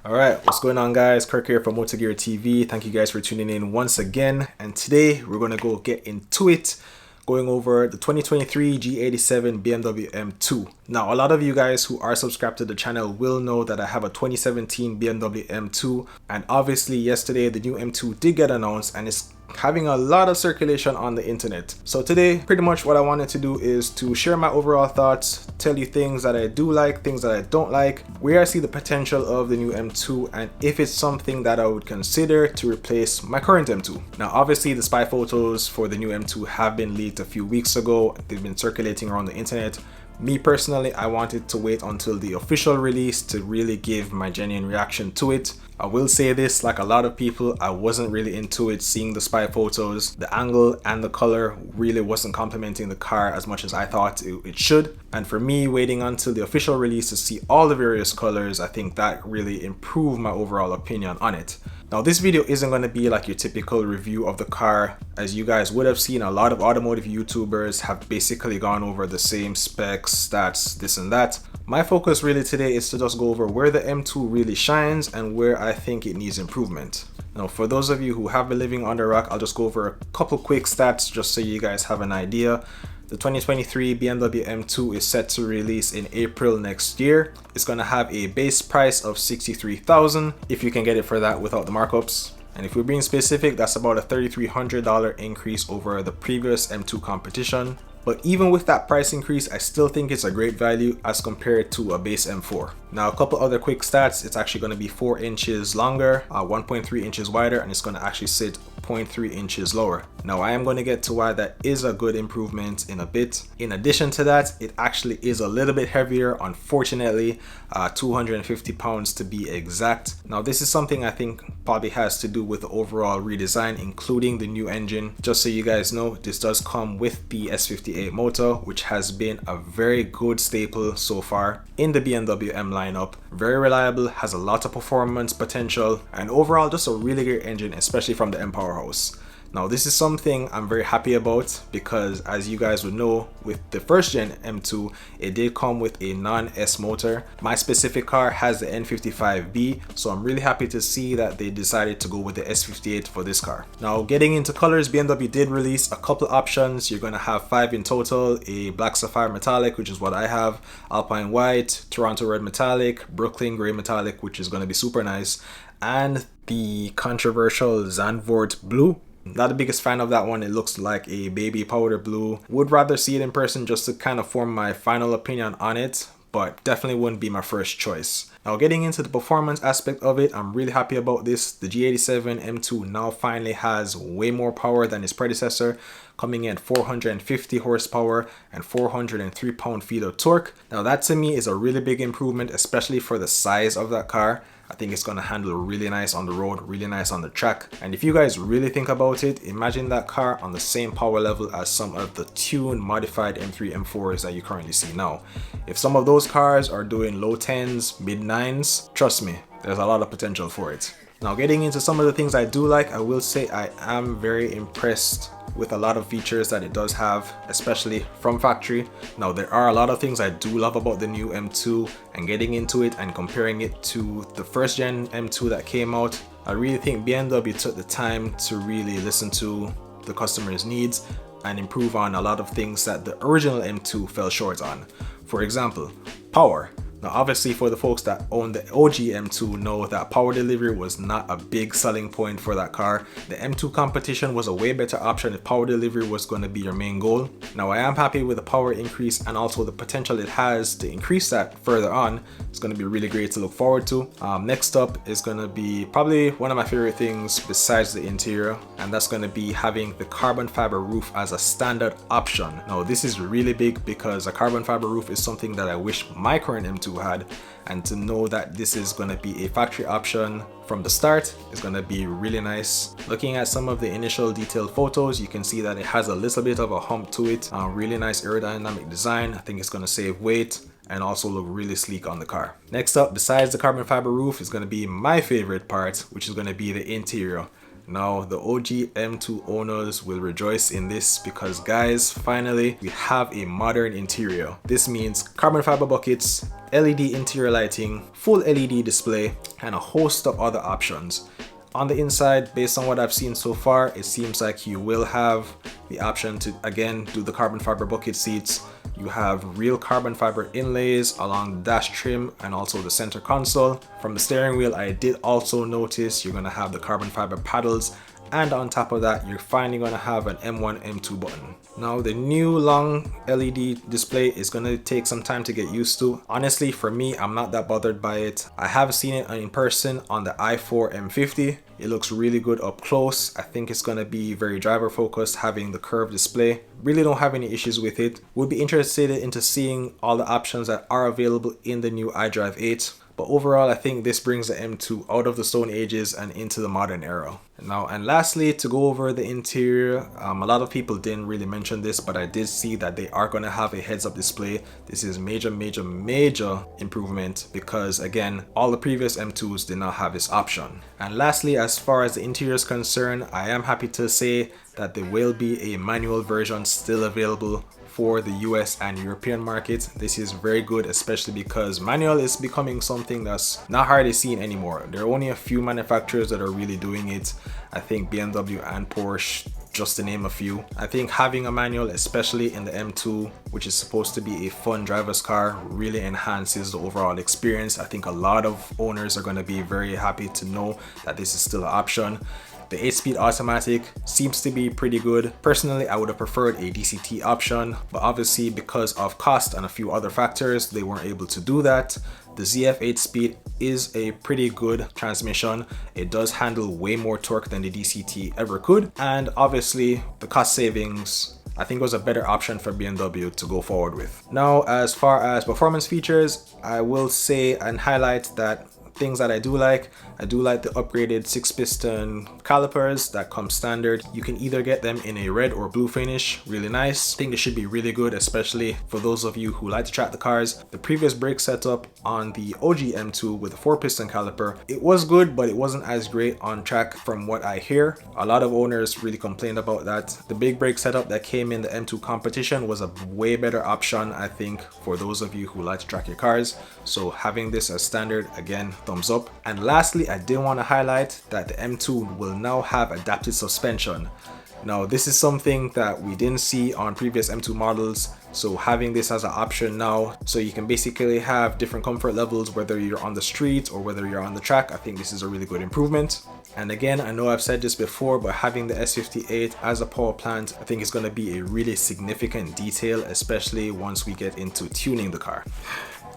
All right, what's going on, guys? Kirk here from MotoGear TV. Thank you guys for tuning in once again. And today we're gonna go get into it, going over the 2023 G87 BMW M2. Now, a lot of you guys who are subscribed to the channel will know that I have a 2017 BMW M2, and obviously yesterday the new M2 did get announced, and it's having a lot of circulation on the internet. So today, pretty much what I wanted to do is to share my overall thoughts, tell you things that I do like, things that I don't like, where I see the potential of the new M2, and if it's something that I would consider to replace my current M2. Now, obviously the spy photos for the new M2 have been leaked a few weeks ago. They've been circulating around the internet. Me personally, I wanted to wait until the official release to really give my genuine reaction to it. I will say this, like a lot of people, I wasn't really into it. Seeing the spy photos, the angle and the color really wasn't complimenting the car as much as I thought it should. And for me, waiting until the official release to see all the various colors, I think that really improved my overall opinion on it. Now, this video isn't going to be like your typical review of the car. As you guys would have seen, a lot of automotive YouTubers have basically gone over the same specs, stats, this and that. My focus really today is to just go over where the M2 really shines and where I think it needs improvement. Now, for those of you who have been living under a rock, I'll just go over a couple quick stats just so you guys have an idea. The 2023 BMW M2 is set to release in April next year. It's going to have a base price of $63,000 if you can get it for that without the markups. And if we're being specific, that's about a $3,300 increase over the previous M2 competition. But even with that price increase, I still think it's a great value as compared to a base M4. Now, a couple other quick stats. It's actually going to be 4 inches longer, 1.3 inches wider, and it's going to actually sit 0.3 inches lower. Now, I am going to get to why that is a good improvement in a bit. In addition to that, it actually is a little bit heavier, unfortunately, 250 pounds to be exact. Now, this is something I think probably has to do with the overall redesign, including the new engine. Just so you guys know, this does come with the S58 motor, which has been a very good staple so far in the BMW M lineup. Very reliable, has a lot of performance potential, and overall just a really great engine, especially from the M powerhouse. Now, this is something I'm very happy about because, as you guys would know, with the first gen M2, it did come with a non-S motor. My specific car has the N55B, so I'm really happy to see that they decided to go with the S58 for this car. Now, getting into colors, BMW did release a couple options. You're going to have 5 in total: a black sapphire metallic, which is what I have, Alpine white, Toronto red metallic, Brooklyn gray metallic, which is going to be super nice, and the controversial Zandvoort blue. Not the biggest fan of that one. It looks like a baby powder blue. Would rather see it in person just to kind of form my final opinion on it, but definitely wouldn't be my first choice. Now, getting into the performance aspect of it, I'm really happy about this. The G87 M2 now finally has way more power than its predecessor, coming in at 450 horsepower and 403 pound-feet of torque. Now, that to me is a really big improvement, especially for the size of that car. I think it's going to handle really nice on the road, really nice on the track. And if you guys really think about it, imagine that car on the same power level as some of the tuned modified M3 M4s that you currently see now. If some of those cars are doing low 10s, mid 9s, trust me, there's a lot of potential for it. Now, getting into some of the things I do like, I will say I am very impressed with a lot of features that it does have, especially from factory. Now, there are a lot of things I do love about the new M2, and getting into it and comparing it to the first gen M2 that came out, I really think BMW took the time to really listen to the customer's needs and improve on a lot of things that the original M2 fell short on. For example, power. Now, obviously, for the folks that own the OG M2 know that power delivery was not a big selling point for that car. The M2 competition was a way better option if power delivery was going to be your main goal. Now, I am happy with the power increase and also the potential it has to increase that further on. It's going to be really great to look forward to. Next up is going to be probably one of my favorite things besides the interior, and that's going to be having the carbon fiber roof as a standard option. Now, this is really big because a carbon fiber roof is something that I wish my current M2 had, and to know that this is going to be a factory option from the start is going to be really nice. Looking at some of the initial detailed photos, you can see that it has a little bit of a hump to it. Really nice aerodynamic design. I think it's going to save weight and also look really sleek on the car. Next up, besides the carbon fiber roof, is going to be my favorite part, which is going to be the interior. Now the OG M2 owners will rejoice in this because guys, finally we have a modern interior. This means carbon fiber buckets, LED interior lighting, full LED display, and a host of other options. On the inside, based on what I've seen so far, it seems like you will have the option to again do the carbon fiber bucket seats. You have real carbon fiber inlays along the dash trim and also the center console. From the steering wheel, I did also notice you're gonna have the carbon fiber paddles, and on top of that, you're finally gonna have an M1, M2 button. Now the new long LED display is gonna take some time to get used to. Honestly, for me, I'm not that bothered by it. I have seen it in person on the i4 M50. It looks really good up close. I think it's gonna be very driver focused, having the curved display. Really don't have any issues with it. Would be interested into seeing all the options that are available in the new iDrive 8. But overall, I think this brings the M2 out of the Stone Ages and into the modern era. Now, and lastly, to go over the interior, a lot of people didn't really mention this, but I did see that they are going to have a heads-up display. This is major improvement because, again, all the previous M2s did not have this option. And lastly, as far as the interior is concerned, I am happy to say that there will be a manual version still available for the US and European markets. This is very good, especially because manual is becoming something that's not hardly seen anymore. There are only a few manufacturers that are really doing it. I think BMW and Porsche, just to name a few. I think having a manual, especially in the M2, which is supposed to be a fun driver's car, really enhances the overall experience. I think a lot of owners are going to be very happy to know that this is still an option. The 8-speed automatic seems to be pretty good. Personally, I would have preferred a DCT option, but obviously because of cost and a few other factors, they weren't able to do that. The ZF 8-speed is a pretty good transmission. It does handle way more torque than the DCT ever could, and obviously the cost savings, I think, was a better option for BMW to go forward with. Now, as far as performance features, I will say and highlight that things that I do like the upgraded 6-piston calipers that come standard. You can either get them in a red or blue finish, really nice. I think they should be really good, especially for those of you who like to track the cars. The previous brake setup on the OG M2 with a 4-piston caliper, it was good, but it wasn't as great on track from what I hear. A lot of owners really complained about that. The big brake setup that came in the M2 competition was a way better option, I think, for those of you who like to track your cars. So having this as standard, again, thumbs up. And lastly, I did want to highlight that the M2 will now have adaptive suspension. Now, this is something that we didn't see on previous M2 models, so having this as an option now, so you can basically have different comfort levels whether you're on the street or whether you're on the track. I think this is a really good improvement. And again, I know I've said this before, but having the S58 as a power plant, I think is going to be a really significant detail, especially once we get into tuning the car.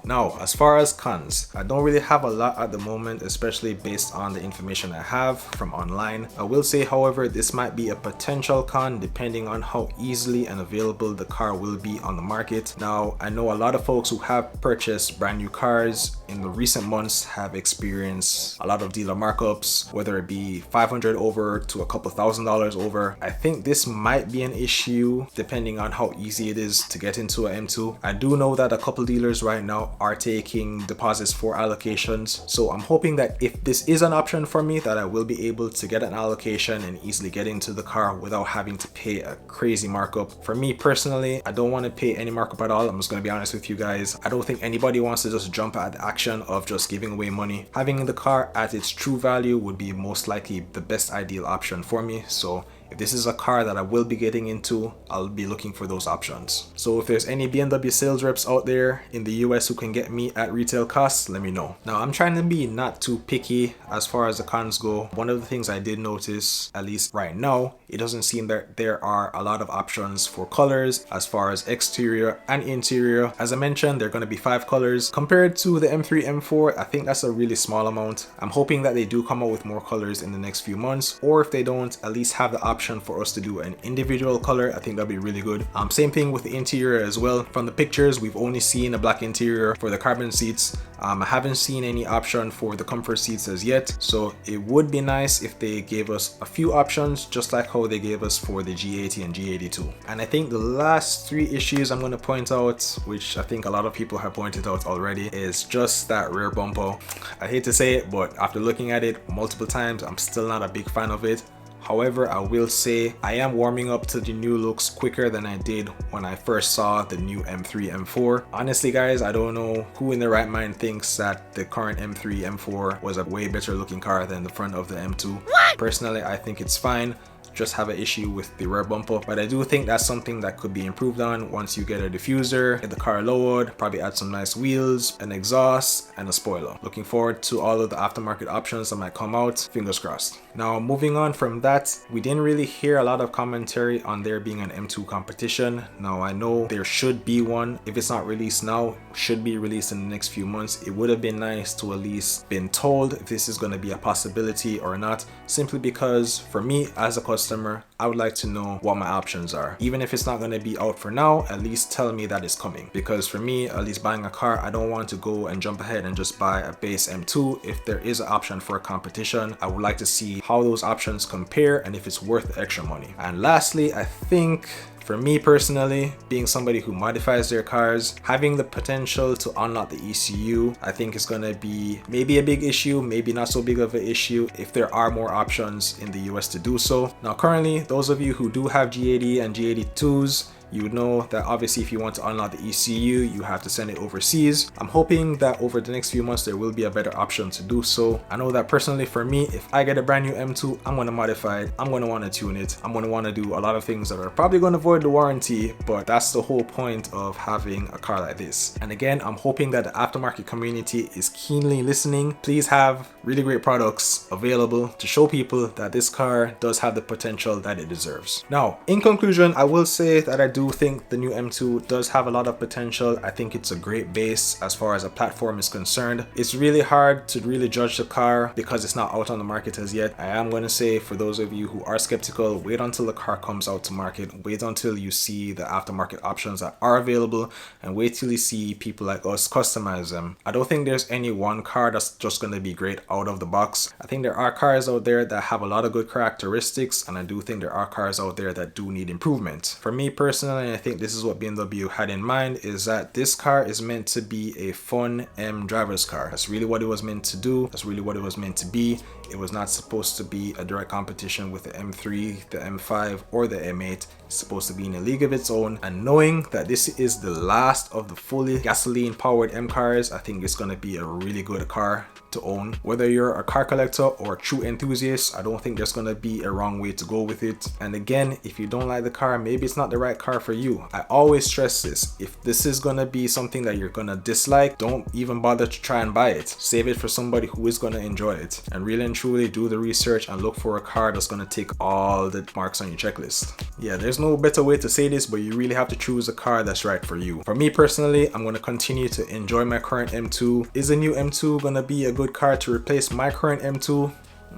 Now, as far as cons, I don't really have a lot at the moment, especially based on the information I have from online. I will say, however, this might be a potential con depending on how easily and available the car will be on the market. Now, I know a lot of folks who have purchased brand new cars in the recent months have experienced a lot of dealer markups, whether it be 500 over to a couple $1,000s over. I think this might be an issue depending on how easy it is to get into an M2. I do know that a couple dealers right now are taking deposits for allocations, so I'm hoping that if this is an option for me, that I will be able to get an allocation and easily get into the car without having to pay a crazy markup. For me personally, I don't want to pay any markup at all. I'm just going to be honest with you guys. I don't think anybody wants to just jump at the action of just giving away money. Having the car at its true value would be most likely the best ideal option for me. So if this is a car that I will be getting into, I'll be looking for those options. So if there's any BMW sales reps out there in the US who can get me at retail costs, let me know. Now, I'm trying to be not too picky as far as the cons go. One of the things I did notice, at least right now, it doesn't seem that there are a lot of options for colors as far as exterior and interior. As I mentioned, there are going to be 5 colors. Compared to the M3, M4, I think that's a really small amount. I'm hoping that they do come out with more colors in the next few months, or if they don't, at least have the option for us to do an individual color. I think that'd be really good. Same thing with the interior as well. From the pictures, we've only seen a black interior for the carbon seats. I haven't seen any option for the comfort seats as yet, so it would be nice if they gave us a few options just like how they gave us for the G80 and G82. And I think the last 3 issues I'm going to point out, which I think a lot of people have pointed out already, is just that rear bumper. I hate to say it, but after looking at it multiple times, I'm still not a big fan of it. However, I will say I am warming up to the new looks quicker than I did when I first saw the new M3 M4. Honestly guys, I don't know who in their right mind thinks that the current M3 M4 was a way better looking car than the front of the M2. Personally, I think it's fine. Just have an issue with the rear bumper, but I do think that's something that could be improved on once you get a diffuser, get the car lowered, probably add some nice wheels, an exhaust, and a spoiler. Looking forward to all of the aftermarket options that might come out, fingers crossed. Now moving on from that, we didn't really hear a lot of commentary on there being an M2 competition. Now I know there should be one. If it's not released now, should be released in the next few months. It would have been nice to at least been told if this is going to be a possibility or not, simply because for me as a customer, I would like to know what my options are. Even if it's not going to be out for now, at least tell me that it's coming. Because for me, at least buying a car, I don't want to go and jump ahead and just buy a base M2. If there is an option for a competition, I would like to see how those options compare and if it's worth the extra money. And lastly, I think for me personally, being somebody who modifies their cars, having the potential to unlock the ECU, I think is gonna be maybe a big issue, maybe not so big of an issue if there are more options in the US to do so. Now currently, those of you who do have G80 and G82s, you know that obviously if you want to unlock the ECU, you have to send it overseas. I'm hoping that over the next few months there will be a better option to do so. I know that personally for me, if I get a brand new M2, I'm going to modify it, I'm going to want to tune it, I'm going to want to do a lot of things that are probably going to void the warranty, but that's the whole point of having a car like this. And again, I'm hoping that the aftermarket community is keenly listening. Please have really great products available to show people that this car does have the potential that it deserves. Now, in conclusion, I will say that I do think the new M2 does have a lot of potential. I think it's a great base as far as a platform is concerned. It's really hard to really judge the car because it's not out on the market as yet. I am going to say for those of you who are skeptical, wait until the car comes out to market. Wait until you see the aftermarket options that are available and wait till you see people like us customize them. I don't think there's any one car that's just going to be great out of the box. I think there are cars out there that have a lot of good characteristics, and I do think there are cars out there that do need improvement. For me personally, and I think this is what BMW had in mind, is that this car is meant to be a fun M driver's car. That's really what it was meant to do. That's really what it was meant to be. It was not supposed to be a direct competition with the M3, the M5, or the M8. It's supposed to be in a league of its own. And knowing that this is the last of the fully gasoline powered M cars, I think it's going to be a really good car to own. Whether you're a car collector or a true enthusiast, I don't think there's going to be a wrong way to go with it. And again, if you don't like the car, maybe it's not the right car for you. I always stress this: if this is going to be something that you're going to dislike, don't even bother to try and buy it. Save it for somebody who is going to enjoy it, and really and truly do the research and look for a car that's going to tick all the marks on your checklist. Yeah, there's no better way to say this, but you really have to choose a car that's right for you. For me personally, I'm going to continue to enjoy my current M2. Is a new M2 going to be a good car to replace my current M2?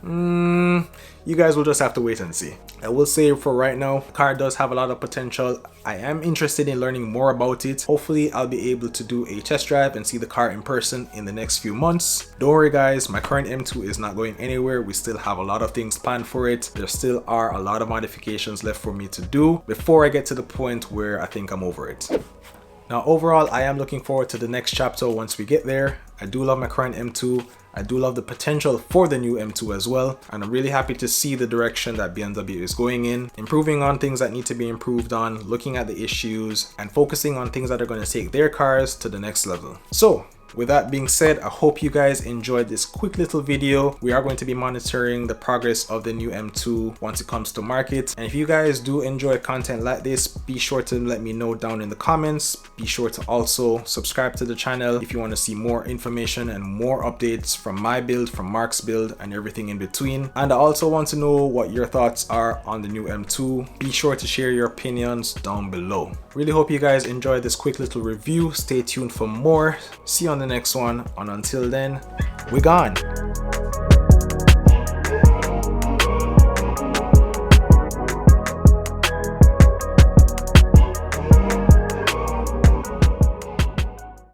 You guys will just have to wait and see. I will say for right now, the car does have a lot of potential. I am interested in learning more about it. Hopefully I'll be able to do a test drive and see the car in person in the next few months. Don't worry guys, my current M2 is not going anywhere. We still have a lot of things planned for it. There still are a lot of modifications left for me to do before I get to the point where I think I'm over it. Now overall, I am looking forward to the next chapter once we get there. I do love my current M2. I do love the potential for the new M2 as well, and I'm really happy to see the direction that BMW is going in, improving on things that need to be improved on, looking at the issues, and focusing on things that are going to take their cars to the next level. So with that being said, I hope you guys enjoyed this quick little video. We are going to be monitoring the progress of the new M2 once it comes to market. And if you guys do enjoy content like this, be sure to let me know down in the comments. Be sure to also subscribe to the channel if you want to see more information and more updates from my build, from Mark's build, and everything in between. And I also want to know what your thoughts are on the new M2. Be sure to share your opinions down below. Really hope you guys enjoyed this quick little review. Stay tuned for more. See you on the next one, and until then, we're gone.